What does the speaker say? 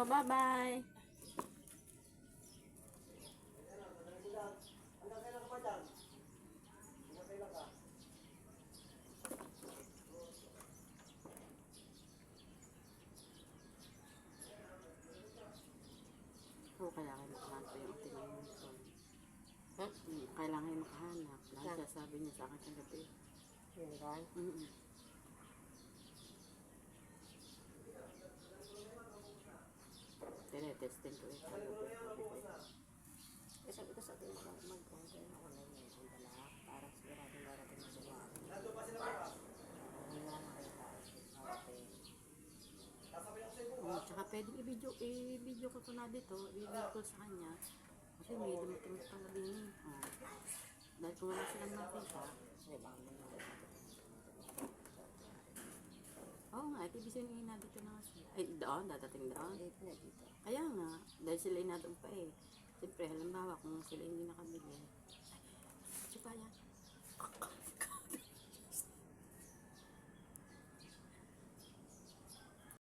Bye-bye. Oo, kailangan makahanap pa yung ating ngayon. Kailangan makahanap. Dahil sasabi niya sa akin kagabi. Yun kan? Tine-testing ko ito. Sabi ko sa atin mag-order ako na yun ang balak para sigurado darating na sila. Hindi na makita. Tsaka pwedeng i-video ko na dito. I-video ko sa kanya. Kasi may dumating sa kagabi. Dahil kung wala silang makita. Oo nga, ito ibig sabihin na dito na kasi. Ay, doon, dadating doon. Kaya nga, dahil sila inadong pa eh. Siyempre, halimbawa, kung sila hindi nakabili. Ay, siya pa yan.